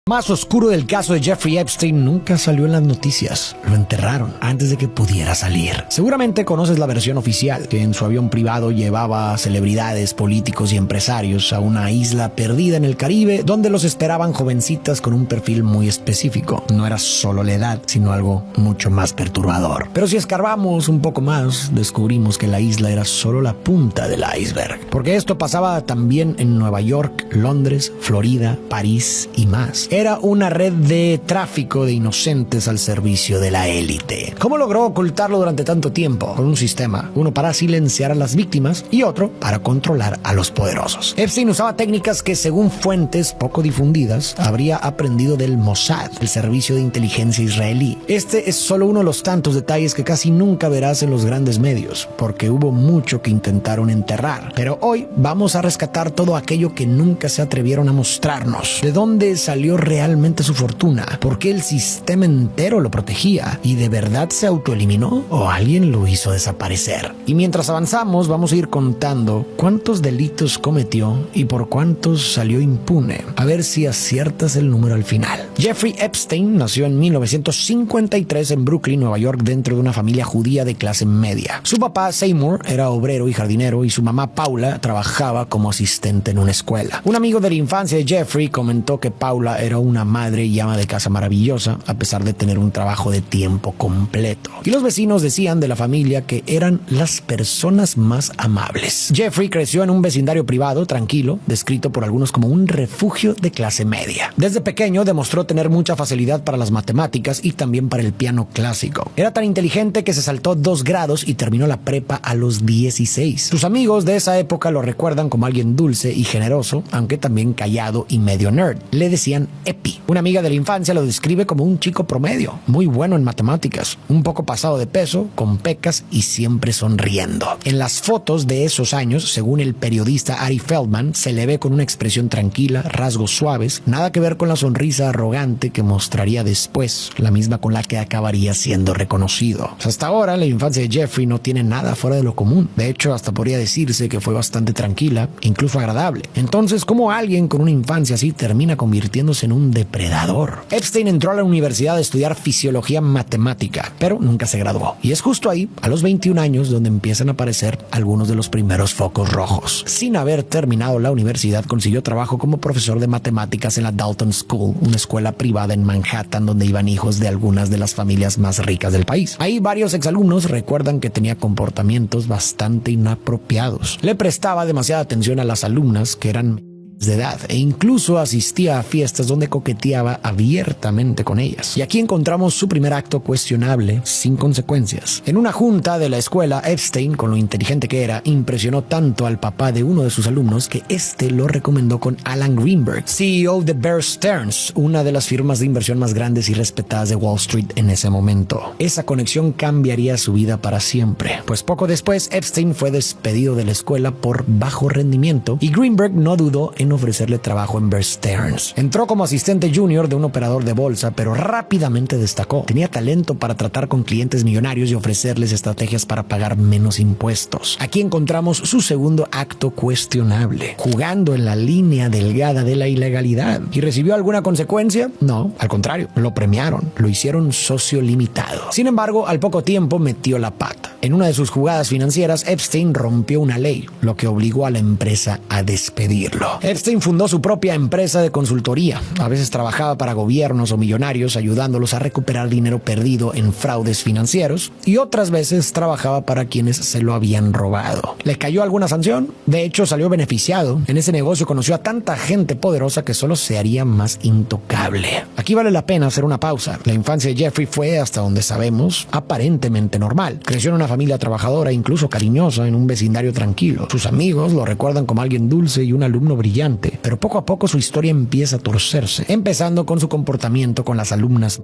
Más oscuro del caso de Jeffrey Epstein nunca salió en las noticias. Lo enterraron antes de que pudiera salir. Seguramente conoces la versión oficial, que en su avión privado llevaba celebridades, políticos y empresarios a una isla perdida en el Caribe, donde los esperaban jovencitas con un perfil muy específico. No era solo la edad, sino algo mucho más perturbador. Pero si escarbamos un poco más, descubrimos que la isla era solo la punta del iceberg. Porque esto pasaba también en Nueva York, Londres, Florida, París y más. Era una red de tráfico de inocentes al servicio de la élite. ¿Cómo logró ocultarlo durante tanto tiempo? Con un sistema, uno para silenciar a las víctimas y otro para controlar a los poderosos. Epstein usaba técnicas que, según fuentes poco difundidas, habría aprendido del Mossad, el servicio de inteligencia israelí. Este es solo uno de los tantos detalles que casi nunca verás en los grandes medios, porque hubo mucho que intentaron enterrar. Pero hoy vamos a rescatar todo aquello que nunca se atrevieron a mostrarnos. ¿De dónde salió realmente su fortuna? ¿Por qué el sistema entero lo protegía? ¿Y de verdad se autoeliminó o alguien lo hizo desaparecer? Y mientras avanzamos vamos a ir contando cuántos delitos cometió y por cuántos salió impune. A ver si aciertas el número al final. Jeffrey Epstein nació en 1953 en Brooklyn, Nueva York, dentro de una familia judía de clase media. Su papá, Seymour, era obrero y jardinero y su mamá, Paula, trabajaba como asistente en una escuela. Un amigo de la infancia de Jeffrey comentó que Paula era una madre y ama de casa maravillosa, a pesar de tener un trabajo de tiempo completo. Y los vecinos decían de la familia que eran las personas más amables. Jeffrey creció en un vecindario privado, tranquilo, descrito por algunos como un refugio de clase media. Desde pequeño demostró tener mucha facilidad para las matemáticas y también para el piano clásico. Era tan inteligente que se saltó 2 grados y terminó la prepa a los 16. Sus amigos de esa época lo recuerdan como alguien dulce y generoso, aunque también callado y medio nerd. Le decían Epi. Una amiga de la infancia lo describe como un chico promedio, muy bueno en matemáticas, un poco pasado de peso, con pecas y siempre sonriendo. En las fotos de esos años, según el periodista Ari Feldman, se le ve con una expresión tranquila, rasgos suaves, nada que ver con la sonrisa arrogante que mostraría después, la misma con la que acabaría siendo reconocido. Hasta ahora, la infancia de Jeffrey no tiene nada fuera de lo común. De hecho, hasta podría decirse que fue bastante tranquila, incluso agradable. Entonces, ¿cómo alguien con una infancia así termina convirtiéndose en un depredador? Epstein entró a la universidad a estudiar fisiología matemática, pero nunca se graduó. Y es justo ahí, a los 21 años, donde empiezan a aparecer algunos de los primeros focos rojos. Sin haber terminado la universidad, consiguió trabajo como profesor de matemáticas en la Dalton School, una escuela privada en Manhattan donde iban hijos de algunas de las familias más ricas del país. Ahí varios exalumnos recuerdan que tenía comportamientos bastante inapropiados. Le prestaba demasiada atención a las alumnas que eran de edad e incluso asistía a fiestas donde coqueteaba abiertamente con ellas. Y aquí encontramos su primer acto cuestionable sin consecuencias. En una junta de la escuela, Epstein, con lo inteligente que era, impresionó tanto al papá de uno de sus alumnos que este lo recomendó con Alan Greenberg, CEO de Bear Stearns, una de las firmas de inversión más grandes y respetadas de Wall Street en ese momento. Esa conexión cambiaría su vida para siempre, pues poco después Epstein fue despedido de la escuela por bajo rendimiento y Greenberg no dudó en ofrecerle trabajo en Bear Stearns. Entró como asistente junior de un operador de bolsa, pero rápidamente destacó. Tenía talento para tratar con clientes millonarios y ofrecerles estrategias para pagar menos impuestos. Aquí encontramos su segundo acto cuestionable, jugando en la línea delgada de la ilegalidad. ¿Y recibió alguna consecuencia? No, al contrario, lo premiaron, lo hicieron socio limitado. Sin embargo, al poco tiempo metió la pata. En una de sus jugadas financieras, Epstein rompió una ley, lo que obligó a la empresa a despedirlo. Epstein fundó su propia empresa de consultoría. A veces trabajaba para gobiernos o millonarios ayudándolos a recuperar dinero perdido en fraudes financieros y otras veces trabajaba para quienes se lo habían robado. ¿Le cayó alguna sanción? De hecho, salió beneficiado. En ese negocio conoció a tanta gente poderosa que solo se haría más intocable. Aquí vale la pena hacer una pausa. La infancia de Jeffrey fue, hasta donde sabemos, aparentemente normal. Creció en una familia trabajadora, incluso cariñosa, en un vecindario tranquilo. Sus amigos lo recuerdan como alguien dulce y un alumno brillante, pero poco a poco su historia empieza a torcerse, empezando con su comportamiento con las alumnas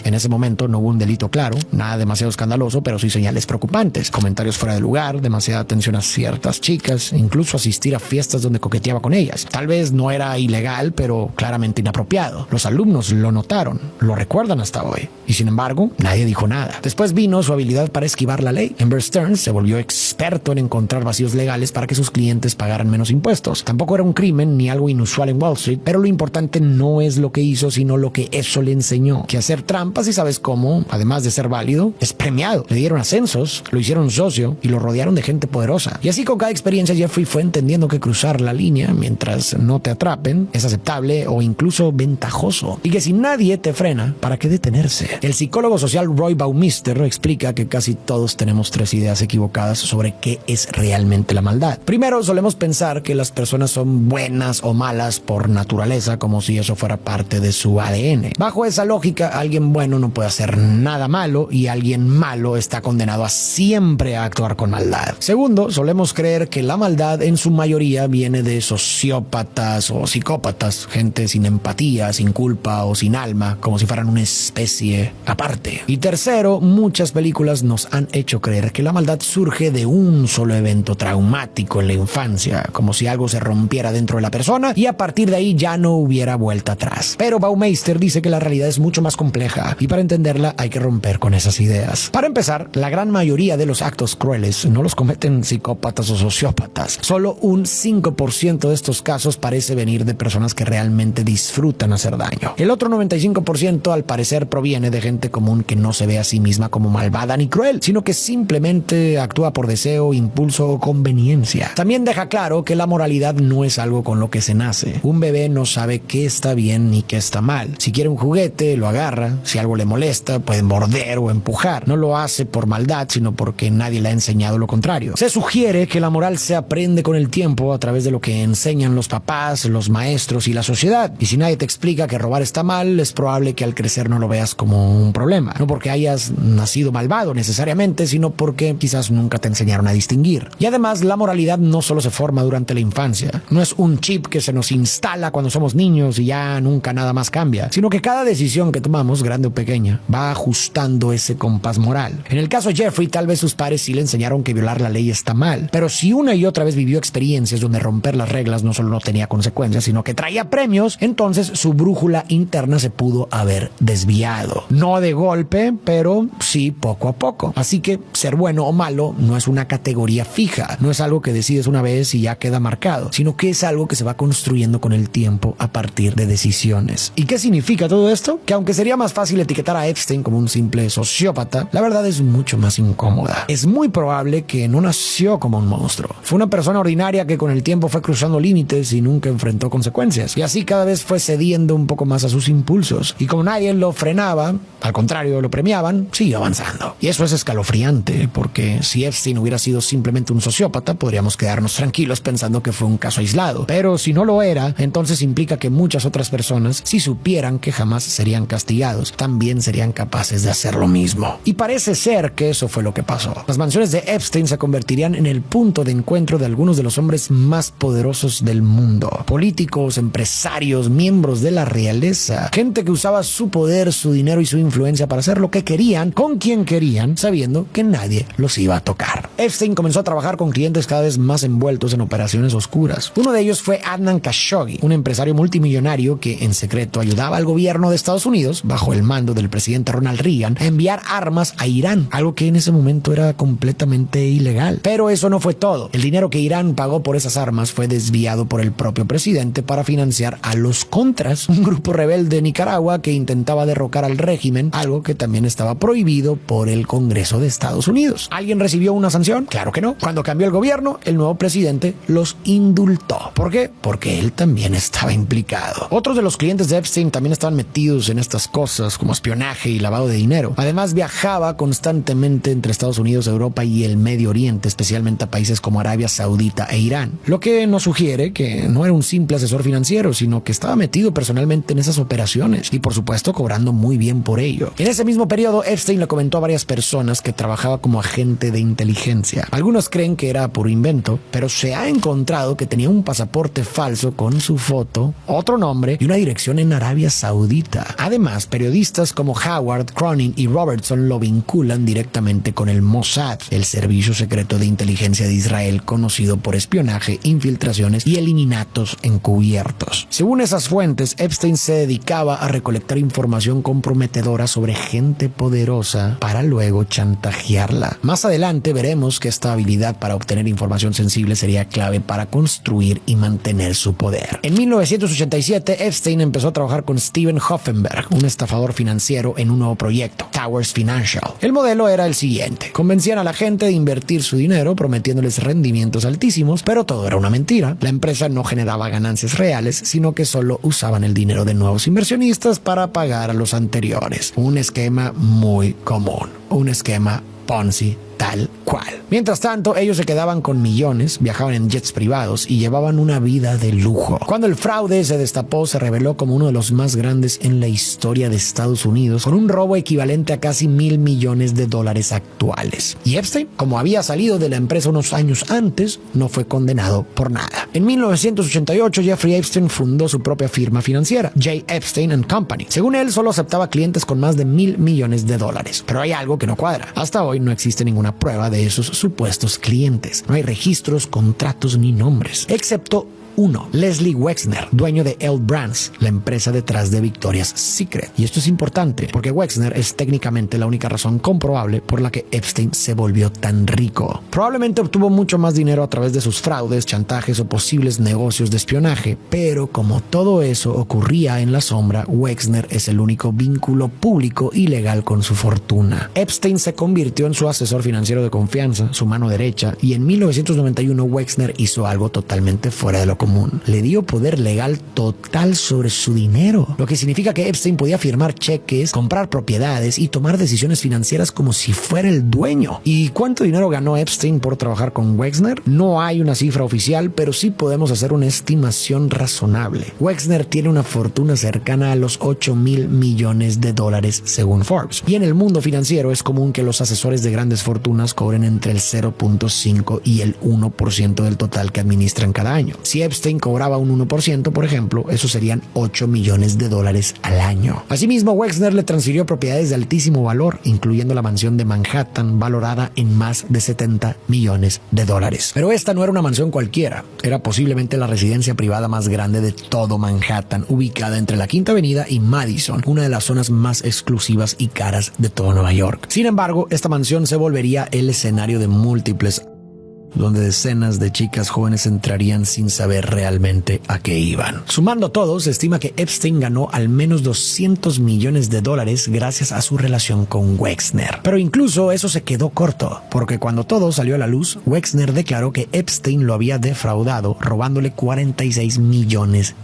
En ese momento no hubo un delito claro, nada demasiado escandaloso, pero sí señales preocupantes. Comentarios fuera de lugar, demasiada atención a ciertas chicas, incluso asistir a fiestas donde coqueteaba con ellas. Tal vez no era ilegal, pero claramente inapropiado. Los alumnos lo notaron, lo recuerdan hasta hoy. Y sin embargo, nadie dijo nada. Después vino su habilidad para esquivar la ley. Amber Stearns se volvió experto en encontrar vacíos legales para que sus clientes pagaran menos impuestos. Tampoco era un crimen ni algo inusual en Wall Street, pero lo importante no es lo que hizo, sino lo que eso le enseñó. Que hacer trampas, y sabes cómo, además de ser válido, es premiado. Le dieron ascensos, lo hicieron socio y lo rodearon de gente poderosa. Y así con cada experiencia Jeffrey fue entendiendo que cruzar la línea mientras no te atrapen es aceptable o incluso ventajoso. Y que si nadie te frena, ¿para qué detenerse? El psicólogo social Roy Baumeister explica que casi todos tenemos tres ideas equivocadas sobre qué es realmente la maldad. Primero, solemos pensar que las personas son buenas o malas por naturaleza, como si eso fuera parte de su ADN. Bajo esa lógica, alguien bueno no puede hacer nada malo y alguien malo está condenado a siempre a actuar con maldad. Segundo, solemos creer que la maldad en su mayoría viene de sociópatas o psicópatas, gente sin empatía, sin culpa o sin alma, como si fueran una especie aparte. Y tercero, muchas películas nos han hecho creer que la maldad surge de un solo evento traumático en la infancia, como si algo se rompiera dentro de la persona y a partir de ahí ya no hubiera vuelta atrás. Pero Baumeister dice que la realidad es mucho más compleja y para entenderla hay que romper con esas ideas. Para empezar, la gran mayoría de los actos crueles no los cometen psicópatas o sociópatas. Solo un 5% de estos casos parece venir de personas que realmente disfrutan hacer daño. El otro 95% al parecer proviene de gente común que no se ve a sí misma como malvada ni cruel, sino que simplemente actúa por deseo, impulso o conveniencia. También deja claro que la moralidad no es algo con lo que se nace. Un bebé no sabe qué está bien ni qué está mal. Si quiere un juguete, lo agarra. Si algo le molesta, puede morder o empujar. No lo hace por maldad, sino porque nadie le ha enseñado lo contrario. Se sugiere que la moral se aprende con el tiempo a través de lo que enseñan los papás, los maestros y la sociedad. Y si nadie te explica que robar está mal, es probable que al crecer no lo veas como un problema. No porque hayas nacido malvado necesariamente, sino porque quizás nunca te enseñaron a distinguir. Y además, la moralidad no solo se forma durante la infancia. No es un chip que se nos instala cuando somos niños y ya nunca nada más cambia, sino que cada decisión que tomamos, grande o pequeña, va ajustando ese compás moral. En el caso de Jeffrey, tal vez sus padres sí le enseñaron que violar la ley está mal, pero si una y otra vez vivió experiencias donde romper las reglas no solo no tenía consecuencias, sino que traía premios, entonces su brújula interna se pudo haber desviado. No de golpe, pero sí poco a poco. Así que ser bueno o malo no es una categoría fija, no es algo que decides una vez y ya queda marcado, sino que es algo que se va construyendo con el tiempo a partir de decisiones. ¿Y qué significa todo esto? Que aunque sería más fácil etiquetar a Epstein como un simple sociópata, la verdad es mucho más incómoda. Es muy probable que no nació como un monstruo. Fue una persona ordinaria que con el tiempo fue cruzando límites y nunca enfrentó consecuencias. Y así cada vez fue cediendo un poco más a sus impulsos. Y como nadie lo frenaba, al contrario, lo premiaban, siguió avanzando. Y eso es escalofriante, porque si Epstein hubiera sido simplemente un sociópata, podríamos quedarnos tranquilos pensando que fue un caso aislado. Pero si no lo era, entonces implica que muchas otras personas, si supieran que jamás serían castigados, también serían capaces de hacer lo mismo. Y parece ser que eso fue lo que pasó. Las mansiones de Epstein se convertirían en el punto de encuentro de algunos de los hombres más poderosos del mundo. Políticos, empresarios, miembros de la realeza, gente que usaba su poder, su dinero y su influencia para hacer lo que querían, con quien querían, sabiendo que nadie los iba a tocar. Epstein comenzó a trabajar con clientes cada vez más envueltos en operaciones oscuras. Uno de ellos fue Adnan Khashoggi, un empresario multimillonario que en secreto ayudaba al gobierno de Estados Unidos, bajo el mando del presidente Ronald Reagan, a enviar armas a Irán, algo que en ese momento era completamente ilegal. Pero eso no fue todo. El dinero que Irán pagó por esas armas fue desviado por el propio presidente para financiar a los Contras, un grupo rebelde de Nicaragua que intentaba derrocar al régimen, algo que también estaba prohibido por el Congreso de Estados Unidos. ¿Alguien recibió una sanción? Claro que no. Cuando cambió el gobierno, el nuevo presidente los indultó. ¿Por qué? Porque él también estaba implicado. Otros de los clientes de Epstein también estaban metidos en estas cosas como espionaje y lavado de dinero. Además, viajaba constantemente entre Estados Unidos, Europa y el Medio Oriente, especialmente a países como Arabia Saudita e Irán. Lo que nos sugiere que no era un simple asesor financiero, sino que estaba metido personalmente en esas operaciones y, por supuesto, cobrando muy bien por ello. En ese mismo periodo, Epstein le comentó a varias personas que trabajaba como agente de inteligencia. Algunos creen que era puro invento, pero se ha encontrado que tenía un pasaporte falso con su foto, otro nombre y una dirección en Arabia Saudita. Además, periodistas analistas como Howard, Cronin y Robertson lo vinculan directamente con el Mossad, el servicio secreto de inteligencia de Israel conocido por espionaje, infiltraciones y eliminatos encubiertos. Según esas fuentes, Epstein se dedicaba a recolectar información comprometedora sobre gente poderosa para luego chantajearla. Más adelante veremos que esta habilidad para obtener información sensible sería clave para construir y mantener su poder. En 1987, Epstein empezó a trabajar con Steven Hoffenberg, un estafador financiero, en un nuevo proyecto, Towers Financial. El modelo era el siguiente: convencían a la gente de invertir su dinero prometiéndoles rendimientos altísimos, pero todo era una mentira. La empresa no generaba ganancias reales, sino que solo usaban el dinero de nuevos inversionistas para pagar a los anteriores. Un esquema muy común, un esquema Ponzi tal cual. Mientras tanto, ellos se quedaban con millones, viajaban en jets privados y llevaban una vida de lujo. Cuando el fraude se destapó, se reveló como uno de los más grandes en la historia de Estados Unidos, con un robo equivalente a casi $1,000 millones actuales. Y Epstein, como había salido de la empresa unos años antes, no fue condenado por nada. En 1988, Jeffrey Epstein fundó su propia firma financiera, J. Epstein & Company. Según él, solo aceptaba clientes con más de $1,000 millones. Pero hay algo que no cuadra. Hasta hoy no existe ninguna prueba de esos supuestos clientes. No hay registros, contratos ni nombres, excepto uno: Leslie Wexner, dueño de L Brands, la empresa detrás de Victoria's Secret. Y esto es importante porque Wexner es técnicamente la única razón comprobable por la que Epstein se volvió tan rico. Probablemente obtuvo mucho más dinero a través de sus fraudes, chantajes o posibles negocios de espionaje, pero como todo eso ocurría en la sombra, Wexner es el único vínculo público y legal con su fortuna. Epstein se convirtió en su asesor financiero de confianza, su mano derecha, y en 1991 Wexner hizo algo totalmente fuera de lo común. Le dio poder legal total sobre su dinero, lo que significa que Epstein podía firmar cheques, comprar propiedades y tomar decisiones financieras como si fuera el dueño. ¿Y cuánto dinero ganó Epstein por trabajar con Wexner? No hay una cifra oficial, pero sí podemos hacer una estimación razonable. Wexner tiene una fortuna cercana a los $8,000 millones según Forbes. Y en el mundo financiero es común que los asesores de grandes fortunas cobren entre el 0.5 y el 1% del total que administran cada año. Si Epstein cobraba un 1%, por ejemplo, eso serían $8 millones al año. Asimismo, Wexner le transfirió propiedades de altísimo valor, incluyendo la mansión de Manhattan, valorada en más de $70 millones. Pero esta no era una mansión cualquiera, era posiblemente la residencia privada más grande de todo Manhattan, ubicada entre la Quinta Avenida y Madison, una de las zonas más exclusivas y caras de todo Nueva York. Sin embargo, esta mansión se volvería el escenario de múltiples donde decenas de chicas jóvenes entrarían sin saber realmente a qué iban. Sumando todo, se estima que Epstein ganó al menos $200 millones gracias a su relación con Wexner. Pero incluso eso se quedó corto, porque cuando todo salió a la luz, Wexner declaró que Epstein lo había defraudado, robándole $46 millones.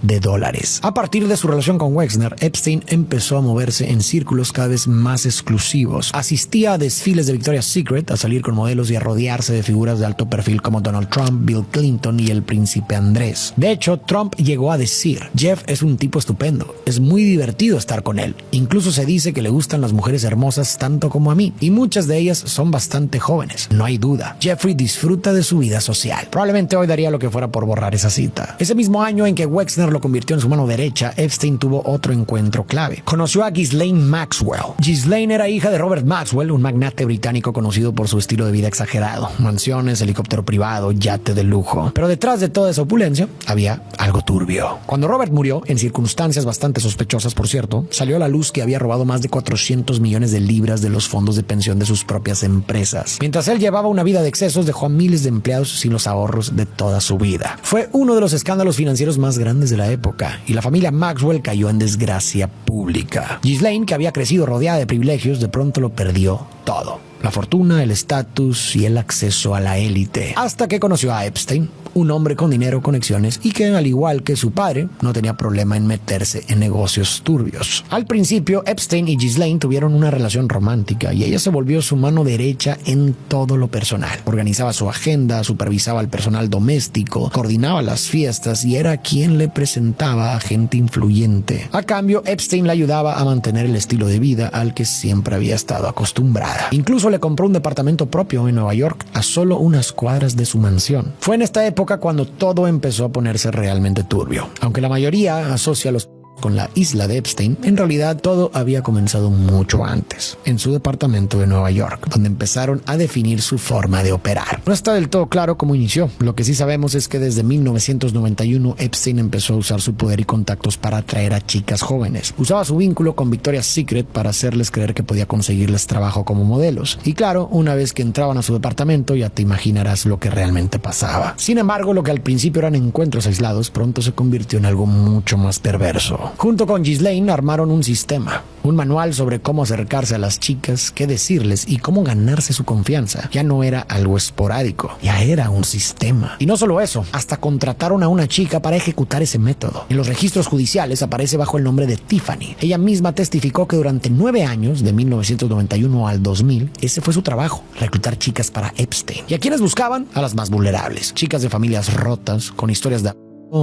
A partir de su relación con Wexner, Epstein empezó a moverse en círculos cada vez más exclusivos. Asistía a desfiles de Victoria's Secret, a salir con modelos y a rodearse de figuras de alto perfil como Donald Trump, Bill Clinton y el príncipe Andrés. De hecho, Trump llegó a decir: Jeff es un tipo estupendo, es muy divertido estar con él. Incluso se dice que le gustan las mujeres hermosas tanto como a mí, y muchas de ellas son bastante jóvenes. No hay duda, Jeffrey disfruta de su vida social. Probablemente hoy daría lo que fuera por borrar esa cita. Ese mismo año en que Wexner lo convirtió en su mano derecha, Epstein tuvo otro encuentro clave. Conoció a Ghislaine Maxwell. Ghislaine era hija de Robert Maxwell, un magnate británico conocido por su estilo de vida exagerado: mansiones, helicópteros privado, yate de lujo. Pero detrás de toda esa opulencia había algo turbio. Cuando Robert murió, en circunstancias bastante sospechosas por cierto, salió a la luz que había robado más de $400 millones de los fondos de pensión de sus propias empresas. Mientras él llevaba una vida de excesos, dejó a miles de empleados sin los ahorros de toda su vida. Fue uno de los escándalos financieros más grandes de la época, y la familia Maxwell cayó en desgracia pública. Ghislaine, que había crecido rodeada de privilegios, de pronto lo perdió todo: la fortuna, el estatus y el acceso a la élite. Hasta que conoció a Epstein, un hombre con dinero, conexiones y que, al igual que su padre, no tenía problema en meterse en negocios turbios. Al principio, Epstein y Ghislaine tuvieron una relación romántica y ella se volvió su mano derecha en todo lo personal. Organizaba su agenda, supervisaba al personal doméstico, coordinaba las fiestas y era quien le presentaba a gente influyente. A cambio, Epstein le ayudaba a mantener el estilo de vida al que siempre había estado acostumbrada. Incluso le compró un departamento propio en Nueva York a solo unas cuadras de su mansión. Fue en esta época cuando todo empezó a ponerse realmente turbio. Aunque la mayoría asocia los con la isla de Epstein, en realidad todo había comenzado mucho antes, en su departamento de Nueva York, donde empezaron a definir su forma de operar. No está del todo claro cómo inició. Lo que sí sabemos es que desde 1991 Epstein empezó a usar su poder y contactos para atraer a chicas jóvenes. Usaba su vínculo con Victoria's Secret para hacerles creer que podía conseguirles trabajo como modelos. Y claro, una vez que entraban a su departamento ya te imaginarás lo que realmente pasaba. Sin embargo, lo que al principio eran encuentros aislados pronto se convirtió en algo mucho más perverso. Junto con Ghislaine armaron un sistema, un manual sobre cómo acercarse a las chicas, qué decirles y cómo ganarse su confianza. Ya no era algo esporádico, ya era un sistema. Y no solo eso, hasta contrataron a una chica para ejecutar ese método. En los registros judiciales aparece bajo el nombre de Tiffany. Ella misma testificó que durante 9 años, de 1991 al 2000, ese fue su trabajo, reclutar chicas para Epstein. ¿Y a quiénes buscaban? A las más vulnerables, chicas de familias rotas, con historias de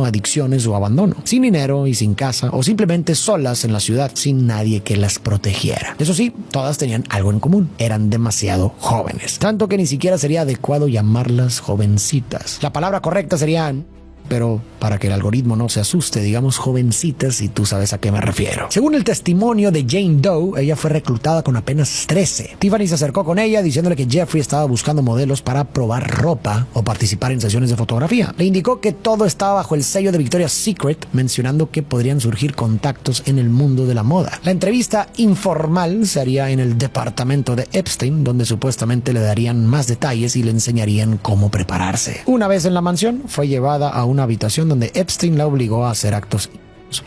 adicciones o abandono, sin dinero y sin casa, o simplemente solas en la ciudad sin nadie que las protegiera. Eso sí, todas tenían algo en común: eran demasiado jóvenes, tanto que ni siquiera sería adecuado llamarlas jovencitas. La palabra correcta sería, pero para que el algoritmo no se asuste, digamos jovencitas, y tú sabes a qué me refiero. Según el testimonio de Jane Doe, ella fue reclutada con apenas 13. Tiffany se acercó con ella diciéndole que Jeffrey estaba buscando modelos para probar ropa o participar en sesiones de fotografía. Le indicó que todo estaba bajo el sello de Victoria's Secret, mencionando que podrían surgir contactos en el mundo de la moda. La entrevista informal se haría en el departamento de Epstein, donde supuestamente le darían más detalles y le enseñarían cómo prepararse. Una vez en la mansión, fue llevada a una habitación donde Epstein la obligó a hacer actos,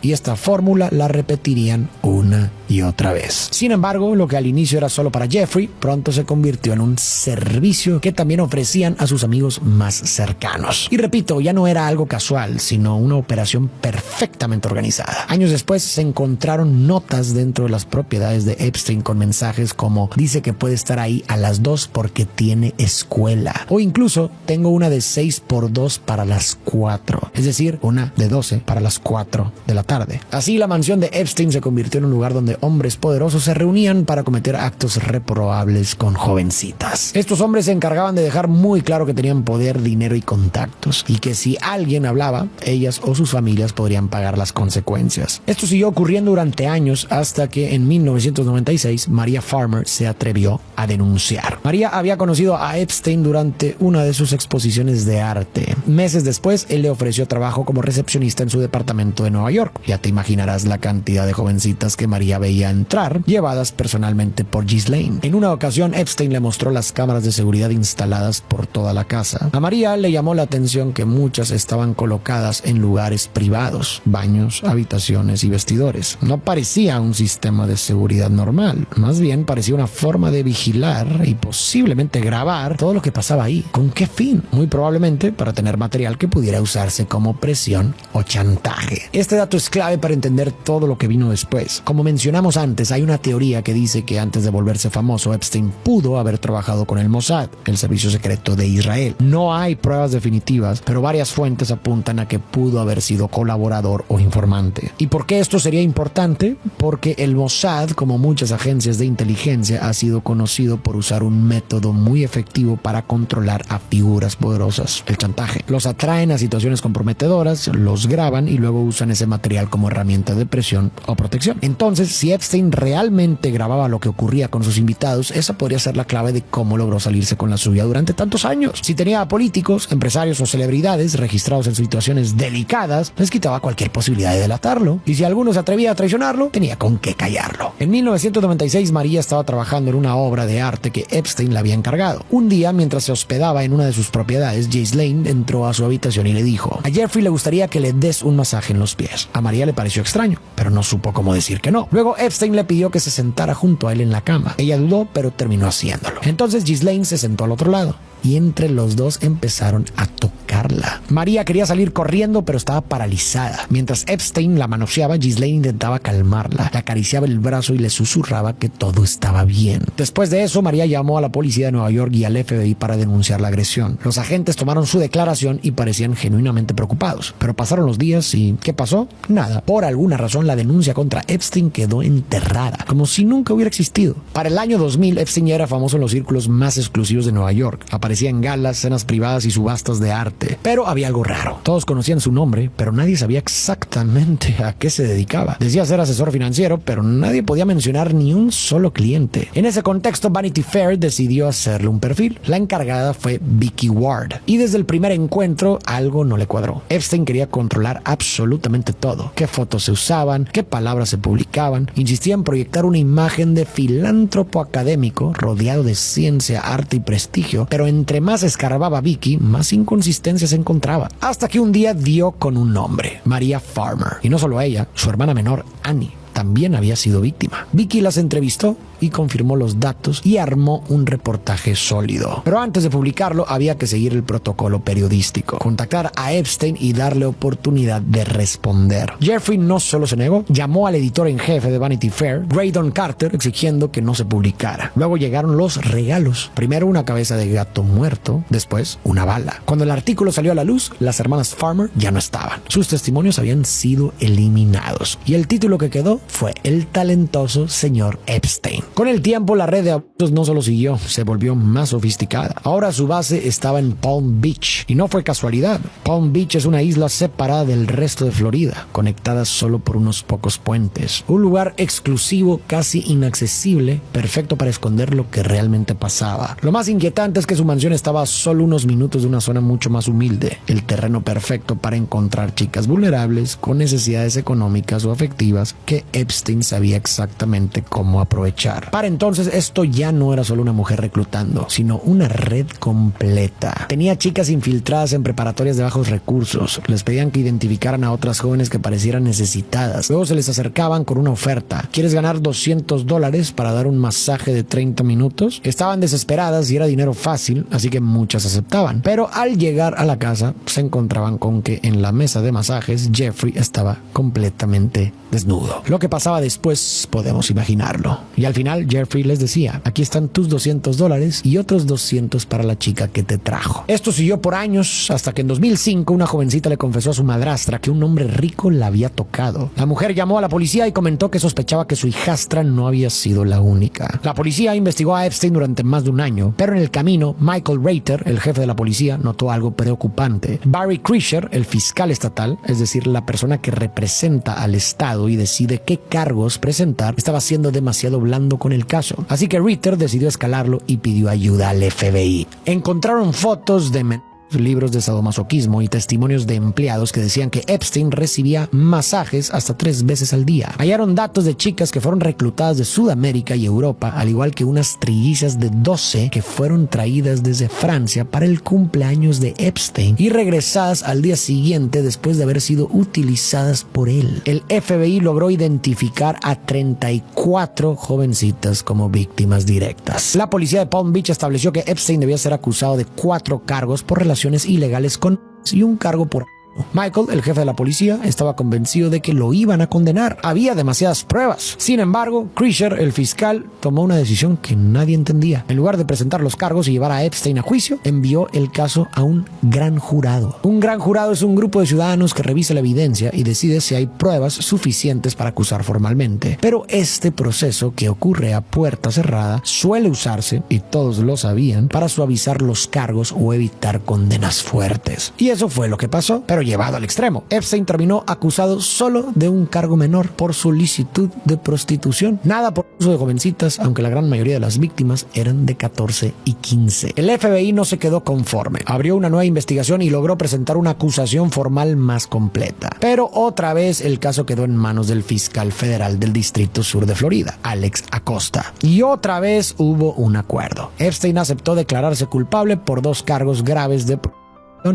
y esta fórmula la repetirían una y otra vez. Sin embargo, lo que al inicio era solo para Jeffrey, pronto se convirtió en un servicio que también ofrecían a sus amigos más cercanos. Y repito, ya no era algo casual, sino una operación perfectamente organizada. Años después se encontraron notas dentro de las propiedades de Epstein con mensajes como: dice que puede estar ahí a las 2 porque tiene escuela, o incluso tengo una de 6 por 2 para las 4, es decir, una de 12 para las 4 de la tarde. Así, la mansión de Epstein se convirtió en un lugar donde hombres poderosos se reunían para cometer actos reprobables con jovencitas. Estos hombres se encargaban de dejar muy claro que tenían poder, dinero y contactos, y que si alguien hablaba, ellas o sus familias podrían pagar las consecuencias. Esto siguió ocurriendo durante años hasta que en 1996 Maria Farmer se atrevió a denunciar. Maria había conocido a Epstein durante una de sus exposiciones de arte. Meses después, él le ofreció trabajo como recepcionista en su departamento de Nueva York. Ya te imaginarás la cantidad de jovencitas que Maria veía entrar, llevadas personalmente por Ghislaine. En una ocasión, Epstein le mostró las cámaras de seguridad instaladas por toda la casa. A Maria le llamó la atención que muchas estaban colocadas en lugares privados: baños, habitaciones y vestidores. No parecía un sistema de seguridad normal, más bien parecía una forma de vigilar y posiblemente grabar todo lo que pasaba ahí. ¿Con qué fin? Muy probablemente para tener material que pudiera usarse como presión o chantaje. Este dato es clave para entender todo lo que vino después. Como mencionamos antes, hay una teoría que dice que antes de volverse famoso, Epstein pudo haber trabajado con el Mossad, el servicio secreto de Israel. No hay pruebas definitivas, pero varias fuentes apuntan a que pudo haber sido colaborador o informante. ¿Y por qué esto sería importante? Porque el Mossad, como muchas agencias de inteligencia, ha sido conocido por usar un método muy efectivo para controlar a figuras poderosas: el chantaje. Los atraen a situaciones comprometedoras, los graban y luego usan ese material como herramienta de presión o protección. Entonces, si Epstein realmente grababa lo que ocurría con sus invitados, esa podría ser la clave de cómo logró salirse con la suya durante tantos años. Si tenía a políticos, empresarios o celebridades registrados en situaciones delicadas, les quitaba cualquier posibilidad de delatarlo. Y si alguno se atrevía a traicionarlo, tenía con qué callarlo. En 1996, Maria estaba trabajando en una obra de arte que Epstein le había encargado. Un día, mientras se hospedaba en una de sus propiedades, Ghislaine entró a su habitación y le dijo: a Jeffrey le gustaría que le des un masaje en los pies. A Maria le pareció extraño, pero no supo cómo decir que no. Luego Epstein le pidió que se sentara junto a él en la cama. Ella dudó, pero terminó haciéndolo. Entonces Ghislaine se sentó al otro lado y entre los dos empezaron a tocarla. Maria quería salir corriendo, pero estaba paralizada. Mientras Epstein la manoseaba, Ghislaine intentaba calmarla, le acariciaba el brazo y le susurraba que todo estaba bien. Después de eso, Maria llamó a la policía de Nueva York y al FBI para denunciar la agresión. Los agentes tomaron su declaración y parecían genuinamente preocupados. Pero pasaron los días y ¿qué pasó? Nada. Por alguna razón, la denuncia contra Epstein quedó enterrada, como si nunca hubiera existido. Para el año 2000, Epstein ya era famoso en los círculos más exclusivos de Nueva York. Aparecía en galas, cenas privadas y subastas de arte. suerte. Pero había algo raro. Todos conocían su nombre, pero nadie sabía exactamente a qué se dedicaba. Decía ser asesor financiero, pero nadie podía mencionar ni un solo cliente. En ese contexto, Vanity Fair decidió hacerle un perfil. La encargada fue Vicky Ward. Y desde el primer encuentro, algo no le cuadró. Epstein quería controlar absolutamente todo. Qué fotos se usaban, qué palabras se publicaban. Insistía en proyectar una imagen de filántropo académico rodeado de ciencia, arte y prestigio, pero entre más escarbaba Vicky, más inconsistencias encontraba. Hasta que un día dio con un nombre, Maria Farmer. Y no solo ella, su hermana menor, Annie, también había sido víctima. Vicky las entrevistó y confirmó los datos y armó un reportaje sólido. Pero antes de publicarlo había que seguir el protocolo periodístico, contactar a Epstein y darle oportunidad de responder. Jeffrey no solo se negó, llamó al editor en jefe de Vanity Fair, Graydon Carter, exigiendo que no se publicara. Luego llegaron los regalos. Primero una cabeza de gato muerto, después una bala. Cuando el artículo salió a la luz, las hermanas Farmer ya no estaban. Sus testimonios habían sido eliminados y el título que quedó fue El talentoso señor Epstein. Con el tiempo, la red de abusos no solo siguió, se volvió más sofisticada. Ahora su base estaba en Palm Beach. Y no fue casualidad. Palm Beach es una isla separada del resto de Florida, conectada solo por unos pocos puentes. Un lugar exclusivo, casi inaccesible, perfecto para esconder lo que realmente pasaba. Lo más inquietante es que su mansión estaba a solo unos minutos de una zona mucho más humilde. El terreno perfecto para encontrar chicas vulnerables con necesidades económicas o afectivas que Epstein sabía exactamente cómo aprovechar. Para entonces esto ya no era solo una mujer reclutando, sino una red completa. Tenía chicas infiltradas en preparatorias de bajos recursos. Les pedían que identificaran a otras jóvenes que parecieran necesitadas. Luego se les acercaban con una oferta. ¿Quieres ganar $200 para dar un masaje de 30 minutos? Estaban desesperadas y era dinero fácil, así que muchas aceptaban. Pero al llegar a la casa se encontraban con que en la mesa de masajes Jeffrey estaba completamente desnudo. Lo que pasaba después podemos imaginarlo. Y al final Jeffrey les decía, aquí están tus $200 y otros 200 para la chica que te trajo. Esto siguió por años hasta que en 2005 una jovencita le confesó a su madrastra que un hombre rico la había tocado. La mujer llamó a la policía y comentó que sospechaba que su hijastra no había sido la única. La policía investigó a Epstein durante más de un año, pero en el camino Michael Reiter, el jefe de la policía, notó algo preocupante. Barry Krischer, el fiscal estatal, es decir, la persona que representa al estado y decide qué cargos presentar, estaba siendo demasiado blando con el caso. Así que Ritter decidió escalarlo y pidió ayuda al FBI. Encontraron fotos de libros de sadomasoquismo y testimonios de empleados que decían que Epstein recibía masajes hasta 3 veces al día. Hallaron datos de chicas que fueron reclutadas de Sudamérica y Europa, al igual que unas trillizas de 12 que fueron traídas desde Francia para el cumpleaños de Epstein y regresadas al día siguiente después de haber sido utilizadas por él. El FBI logró identificar a 34 jovencitas como víctimas directas. La policía de Palm Beach estableció que Epstein debía ser acusado de 4 cargos por relaciones ilegales con y un cargo por Michael, el jefe de la policía, estaba convencido de que lo iban a condenar. Había demasiadas pruebas. Sin embargo, Krischer, el fiscal, tomó una decisión que nadie entendía. En lugar de presentar los cargos y llevar a Epstein a juicio, envió el caso a un gran jurado. Un gran jurado es un grupo de ciudadanos que revisa la evidencia y decide si hay pruebas suficientes para acusar formalmente. Pero este proceso, que ocurre a puerta cerrada, suele usarse, y todos lo sabían, para suavizar los cargos o evitar condenas fuertes. Y eso fue lo que pasó, pero llevado al extremo. Epstein terminó acusado solo de un cargo menor por solicitud de prostitución. Nada por uso de jovencitas, aunque la gran mayoría de las víctimas eran de 14 y 15. El FBI no se quedó conforme. Abrió una nueva investigación y logró presentar una acusación formal más completa. Pero otra vez el caso quedó en manos del fiscal federal del Distrito Sur de Florida, Alex Acosta. Y otra vez hubo un acuerdo. Epstein aceptó declararse culpable por 2 cargos graves de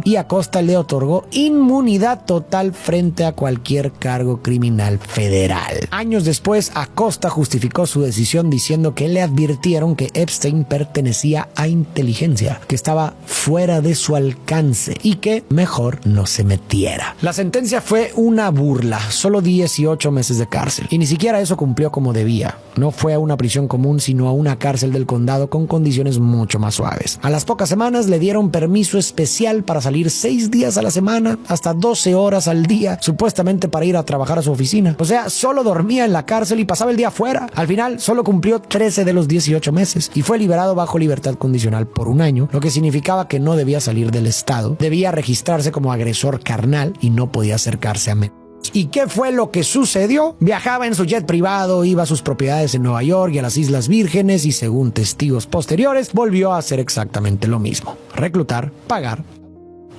y Acosta le otorgó inmunidad total frente a cualquier cargo criminal federal. Años después, Acosta justificó su decisión diciendo que le advirtieron que Epstein pertenecía a inteligencia, que estaba fuera de su alcance y que mejor no se metiera. La sentencia fue una burla, solo 18 meses de cárcel, y ni siquiera eso cumplió como debía. No fue a una prisión común, sino a una cárcel del condado con condiciones mucho más suaves. A las pocas semanas le dieron permiso especial para para salir 6 días a la semana, hasta 12 horas al día, supuestamente para ir a trabajar a su oficina. O sea, solo dormía en la cárcel y pasaba el día afuera. Al final, solo cumplió 13 de los 18 meses y fue liberado bajo libertad condicional por 1 año, lo que significaba que no debía salir del estado, debía registrarse como agresor carnal y no podía acercarse a menores. ¿Y qué fue lo que sucedió? Viajaba en su jet privado, iba a sus propiedades en Nueva York y a las Islas Vírgenes y, según testigos posteriores, volvió a hacer exactamente lo mismo: reclutar, pagar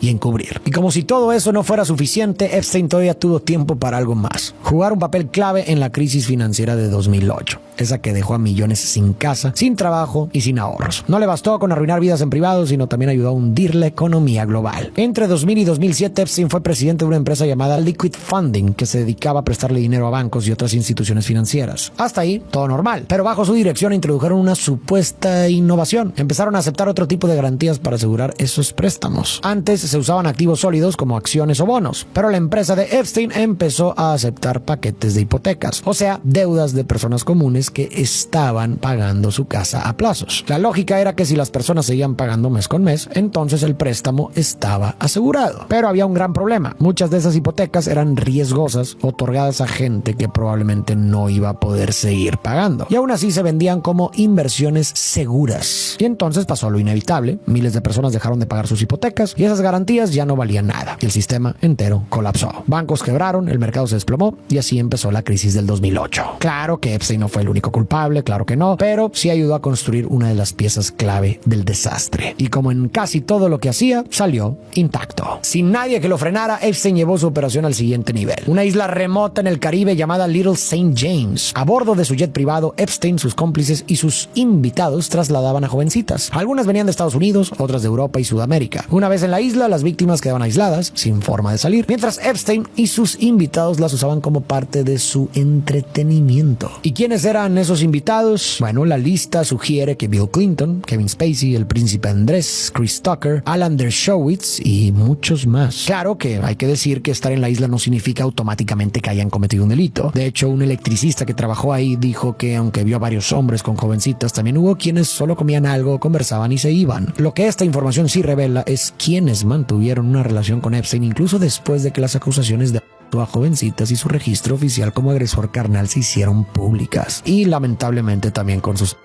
y encubrir. Y como si todo eso no fuera suficiente, Epstein todavía tuvo tiempo para algo más: jugar un papel clave en la crisis financiera de 2008. Esa que dejó a millones sin casa, sin trabajo y sin ahorros. No le bastó con arruinar vidas en privado, sino también ayudó a hundir la economía global. Entre 2000 y 2007, Epstein fue presidente de una empresa llamada Liquid Funding, que se dedicaba a prestarle dinero a bancos y otras instituciones financieras. Hasta ahí, todo normal. Pero bajo su dirección introdujeron una supuesta innovación. Empezaron a aceptar otro tipo de garantías para asegurar esos préstamos. Antes se usaban activos sólidos como acciones o bonos, pero la empresa de Epstein empezó a aceptar paquetes de hipotecas, o sea, deudas de personas comunes que estaban pagando su casa a plazos. La lógica era que si las personas seguían pagando mes con mes, entonces el préstamo estaba asegurado. Pero había un gran problema: muchas de esas hipotecas eran riesgosas, otorgadas a gente que probablemente no iba a poder seguir pagando, y aún así se vendían como inversiones seguras. Y entonces pasó lo inevitable: miles de personas dejaron de pagar sus hipotecas y esas garantías ya no valían nada. El sistema entero colapsó. Bancos quebraron, el mercado se desplomó y así empezó la crisis del 2008. Claro que Epstein no fue el único culpable, claro que no, pero sí ayudó a construir una de las piezas clave del desastre. Y como en casi todo lo que hacía, salió intacto. Sin nadie que lo frenara, Epstein llevó su operación al siguiente nivel: una isla remota en el Caribe llamada Little St. James. A bordo de su jet privado, Epstein, sus cómplices y sus invitados trasladaban a jovencitas. Algunas venían de Estados Unidos, otras de Europa y Sudamérica. Una vez en la isla, las víctimas quedaban aisladas, sin forma de salir, mientras Epstein y sus invitados las usaban como parte de su entretenimiento. ¿Y quiénes eran esos invitados? Bueno, la lista sugiere que Bill Clinton, Kevin Spacey, el príncipe Andrés, Chris Tucker, Alan Dershowitz y muchos más. Claro que hay que decir que estar en la isla no significa automáticamente que hayan cometido un delito. De hecho, un electricista que trabajó ahí dijo que aunque vio a varios hombres con jovencitas, también hubo quienes solo comían algo, conversaban y se iban. Lo que esta información sí revela es quiénes mantuvieron una relación con Epstein incluso después de que las acusaciones de a jovencitas y su registro oficial como agresor carnal se hicieron públicas, y lamentablemente también con sus...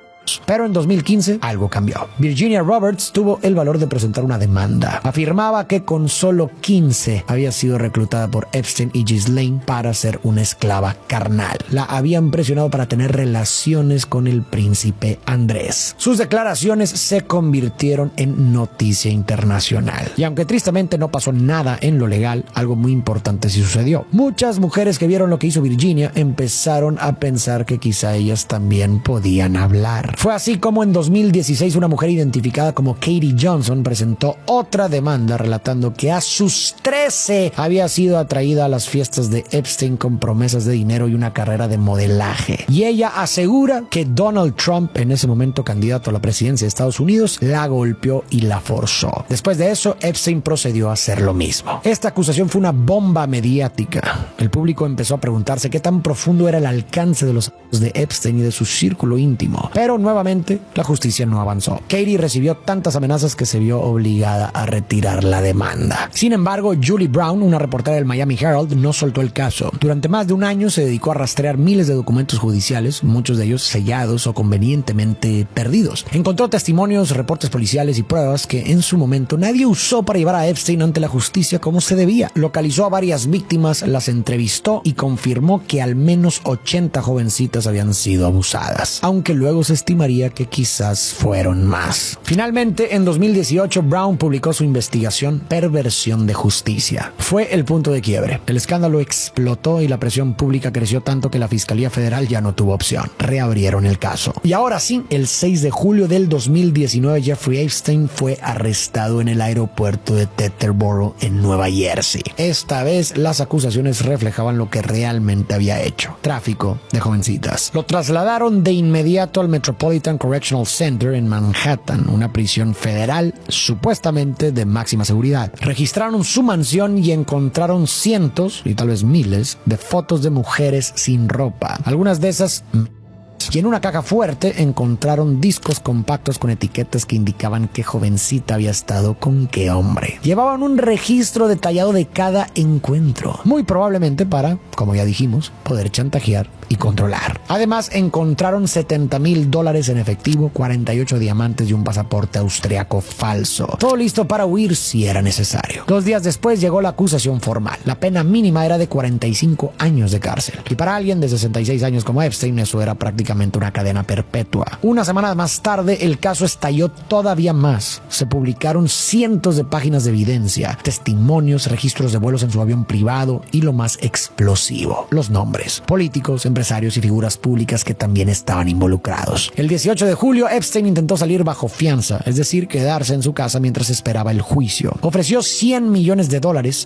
Pero en 2015 algo cambió. Virginia Roberts tuvo el valor de presentar una demanda. Afirmaba que con solo 15 había sido reclutada por Epstein y Ghislaine para ser una esclava carnal. La habían presionado para tener relaciones con el príncipe Andrés. Sus declaraciones se convirtieron en noticia internacional. Y aunque tristemente no pasó nada en lo legal, algo muy importante sí sucedió. Muchas mujeres que vieron lo que hizo Virginia empezaron a pensar que quizá ellas también podían hablar. Fue así como en 2016 una mujer identificada como Katie Johnson presentó otra demanda relatando que a sus 13 había sido atraída a las fiestas de Epstein con promesas de dinero y una carrera de modelaje. Y ella asegura que Donald Trump, en ese momento candidato a la presidencia de Estados Unidos, la golpeó y la forzó. Después de eso, Epstein procedió a hacer lo mismo. Esta acusación fue una bomba mediática. El público empezó a preguntarse qué tan profundo era el alcance de los actos de Epstein y de su círculo íntimo. Pero nuevamente, la justicia no avanzó. Katie recibió tantas amenazas que se vio obligada a retirar la demanda. Sin embargo, Julie Brown, una reportera del Miami Herald, no soltó el caso. Durante más de 1 año se dedicó a rastrear miles de documentos judiciales, muchos de ellos sellados o convenientemente perdidos. Encontró testimonios, reportes policiales y pruebas que en su momento nadie usó para llevar a Epstein ante la justicia como se debía. Localizó a varias víctimas, las entrevistó y confirmó que al menos 80 jovencitas habían sido abusadas, aunque luego se estimaría que quizás fueron más. Finalmente, en 2018, Brown publicó su investigación Perversión de Justicia. Fue el punto de quiebre. El escándalo explotó y la presión pública creció tanto que la Fiscalía Federal ya no tuvo opción. Reabrieron el caso. Y ahora sí, el 6 de julio del 2019, Jeffrey Epstein fue arrestado en el aeropuerto de Teterboro, en Nueva Jersey. Esta vez, las acusaciones reflejaban lo que realmente había hecho: tráfico de jovencitas. Lo trasladaron de inmediato al Metropolitan Correctional Center en Manhattan, una prisión federal supuestamente de máxima seguridad. Registraron su mansión y encontraron cientos y tal vez miles de fotos de mujeres sin ropa. Algunas de esas Y en una caja fuerte encontraron discos compactos con etiquetas que indicaban qué jovencita había estado con qué hombre. Llevaban un registro detallado de cada encuentro, muy probablemente para, como ya dijimos, poder chantajear y controlar. Además, encontraron $70,000 en efectivo, 48 diamantes y un pasaporte austriaco falso. Todo listo para huir si era necesario. 2 días después llegó la acusación formal. La pena mínima era de 45 años de cárcel. Y para alguien de 66 años como Epstein, eso era prácticamente una cadena perpetua. Una semana más tarde, el caso estalló todavía más. Se publicaron cientos de páginas de evidencia, testimonios, registros de vuelos en su avión privado y lo más explosivo, los nombres. Políticos, empresarios y figuras públicas que también estaban involucrados. El 18 de julio, Epstein intentó salir bajo fianza, es decir, quedarse en su casa mientras esperaba el juicio. Ofreció $100 millones,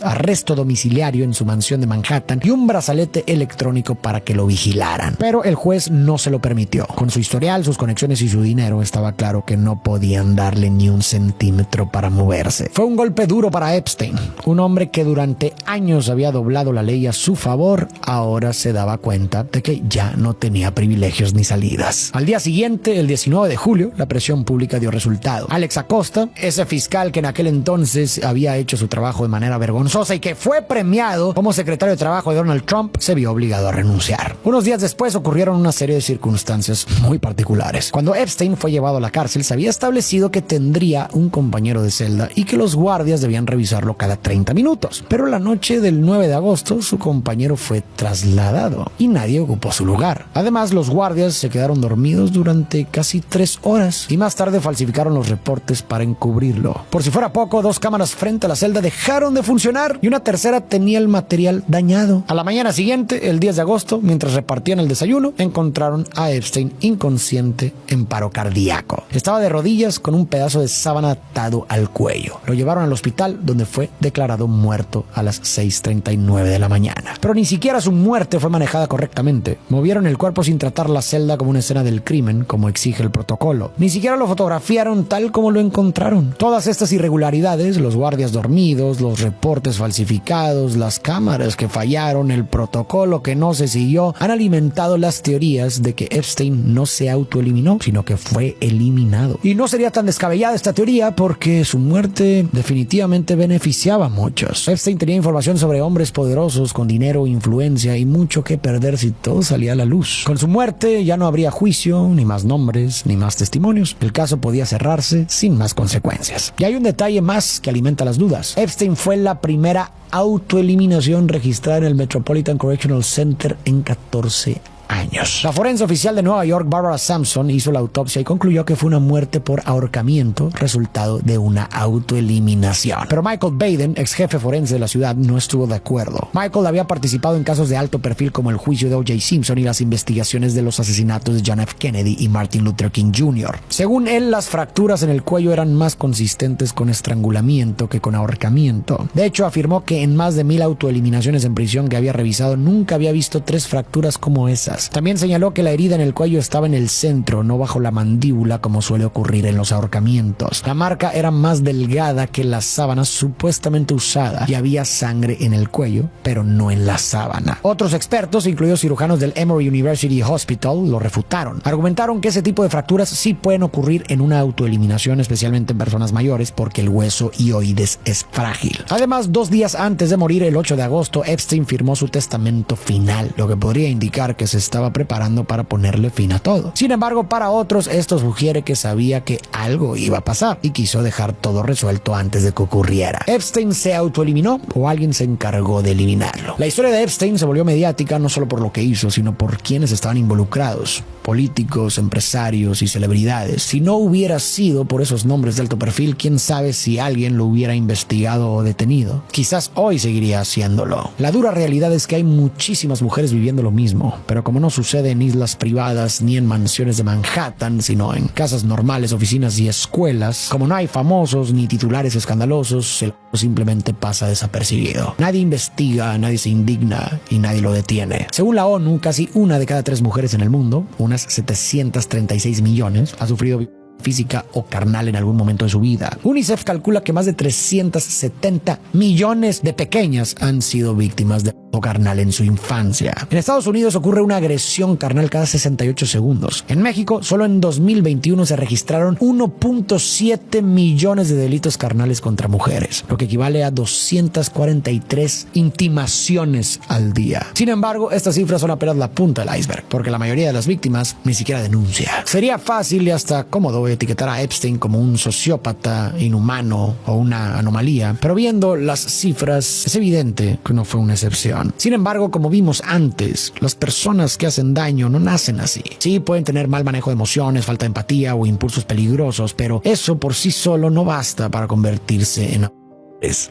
arresto domiciliario en su mansión de Manhattan y un brazalete electrónico para que lo vigilaran. Pero el juez no se lo permitió. Con su historial, sus conexiones y su dinero, estaba claro que no podían darle ni un centímetro para moverse. Fue un golpe duro para Epstein, un hombre que durante años había doblado la ley a su favor, ahora se daba cuenta de que ya no tenía privilegios ni salidas. Al día siguiente, el 19 de julio, la presión pública dio resultado. Alex Acosta, ese fiscal que en aquel entonces había hecho su trabajo de manera vergonzosa y que fue premiado como secretario de trabajo de Donald Trump, se vio obligado a renunciar. Unos días después ocurrieron una serie de circunstancias muy particulares. Cuando Epstein fue llevado a la cárcel, se había establecido que tendría un compañero de celda y que los guardias debían revisarlo cada 30 minutos. Pero la noche del 9 de agosto, su compañero fue trasladado y nadie ocupó su lugar. Además, los guardias se quedaron dormidos durante casi 3 horas y más tarde falsificaron los reportes para encubrirlo. Por si fuera poco, 2 cámaras frente a la celda dejaron de funcionar y una tercera tenía el material dañado. A la mañana siguiente, el 10 de agosto, mientras repartían el desayuno, encontraron a Epstein inconsciente en paro cardíaco. Estaba de rodillas con un pedazo de sábana atado al cuello. Lo llevaron al hospital, donde fue declarado muerto a las 6:39 de la mañana. Pero ni siquiera su muerte fue manejada correctamente. Movieron el cuerpo sin tratar la celda como una escena del crimen, como exige el protocolo. Ni siquiera lo fotografiaron tal como lo encontraron. Todas estas irregularidades, los guardias dormidos, los reportes falsificados, las cámaras que fallaron, el protocolo que no se siguió, han alimentado las teorías de que Epstein no se autoeliminó, sino que fue eliminado. Y no sería tan descabellada esta teoría porque su muerte definitivamente beneficiaba a muchos. Epstein tenía información sobre hombres poderosos con dinero, influencia y mucho que perder si todo salía a la luz. Con su muerte ya no habría juicio, ni más nombres, ni más testimonios. El caso podía cerrarse sin más consecuencias. Y hay un detalle más que alimenta las dudas. Epstein fue la primera autoeliminación registrada en el Metropolitan Correctional Center en 14 años. La forense oficial de Nueva York, Barbara Sampson, hizo la autopsia y concluyó que fue una muerte por ahorcamiento, resultado de una autoeliminación. Pero Michael Baden, ex jefe forense de la ciudad, no estuvo de acuerdo. Michael había participado en casos de alto perfil como el juicio de O.J. Simpson y las investigaciones de los asesinatos de John F. Kennedy y Martin Luther King Jr. Según él, las fracturas en el cuello eran más consistentes con estrangulamiento que con ahorcamiento. De hecho, afirmó que en más de 1,000 autoeliminaciones en prisión que había revisado, nunca había visto 3 fracturas como esas. También señaló que la herida en el cuello estaba en el centro, no bajo la mandíbula como suele ocurrir en los ahorcamientos. La marca era más delgada que la sábana supuestamente usada y había sangre en el cuello, pero no en la sábana. Otros expertos, incluidos cirujanos del Emory University Hospital, lo refutaron. Argumentaron que ese tipo de fracturas sí pueden ocurrir en una autoeliminación, especialmente en personas mayores, porque el hueso hioides es frágil. Además, 2 días antes de morir, el 8 de agosto, Epstein firmó su testamento final, lo que podría indicar que se estaba preparando para ponerle fin a todo. Sin embargo, para otros esto sugiere que sabía que algo iba a pasar y quiso dejar todo resuelto antes de que ocurriera. ¿Epstein se autoeliminó o alguien se encargó de eliminarlo? La historia de Epstein se volvió mediática no solo por lo que hizo, sino por quienes estaban involucrados: políticos, empresarios y celebridades. Si no hubiera sido por esos nombres de alto perfil, quién sabe si alguien lo hubiera investigado o detenido. Quizás hoy seguiría haciéndolo. La dura realidad es que hay muchísimas mujeres viviendo lo mismo, pero como no sucede en islas privadas ni en mansiones de Manhattan, sino en casas normales, oficinas y escuelas, como no hay famosos ni titulares escandalosos, el simplemente pasa desapercibido. Nadie investiga, nadie se indigna y nadie lo detiene. Según la ONU, casi 1 de cada 3 mujeres en el mundo, unas 736 millones, ha sufrido física o carnal en algún momento de su vida. UNICEF calcula que más de 370 millones de pequeñas han sido víctimas de carnal en su infancia. En Estados Unidos ocurre una agresión carnal cada 68 segundos. En México, solo en 2021 se registraron 1.7 millones de delitos carnales contra mujeres, lo que equivale a 243 intimaciones al día. Sin embargo, estas cifras son apenas la punta del iceberg, porque la mayoría de las víctimas ni siquiera denuncia. Sería fácil y hasta cómodo etiquetar a Epstein como un sociópata, inhumano o una anomalía, pero viendo las cifras es evidente que no fue una excepción. Sin embargo, como vimos antes, las personas que hacen daño no nacen así. Sí, pueden tener mal manejo de emociones, falta de empatía o impulsos peligrosos, pero eso por sí solo no basta para convertirse en...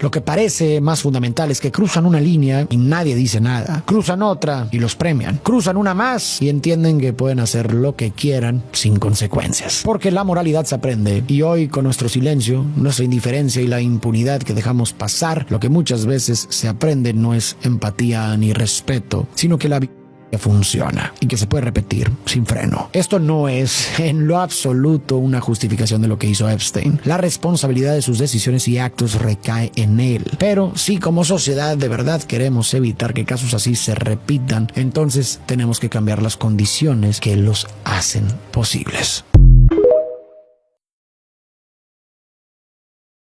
Lo que parece más fundamental es que cruzan una línea y nadie dice nada. Cruzan otra y los premian. Cruzan una más y entienden que pueden hacer lo que quieran sin consecuencias. Porque la moralidad se aprende y hoy con nuestro silencio, nuestra indiferencia y la impunidad que dejamos pasar, lo que muchas veces se aprende no es empatía ni respeto, sino que la vida funciona y que se puede repetir sin freno. Esto no es en lo absoluto una justificación de lo que hizo Epstein. La responsabilidad de sus decisiones y actos recae en él. Pero si como sociedad de verdad queremos evitar que casos así se repitan, entonces tenemos que cambiar las condiciones que los hacen posibles.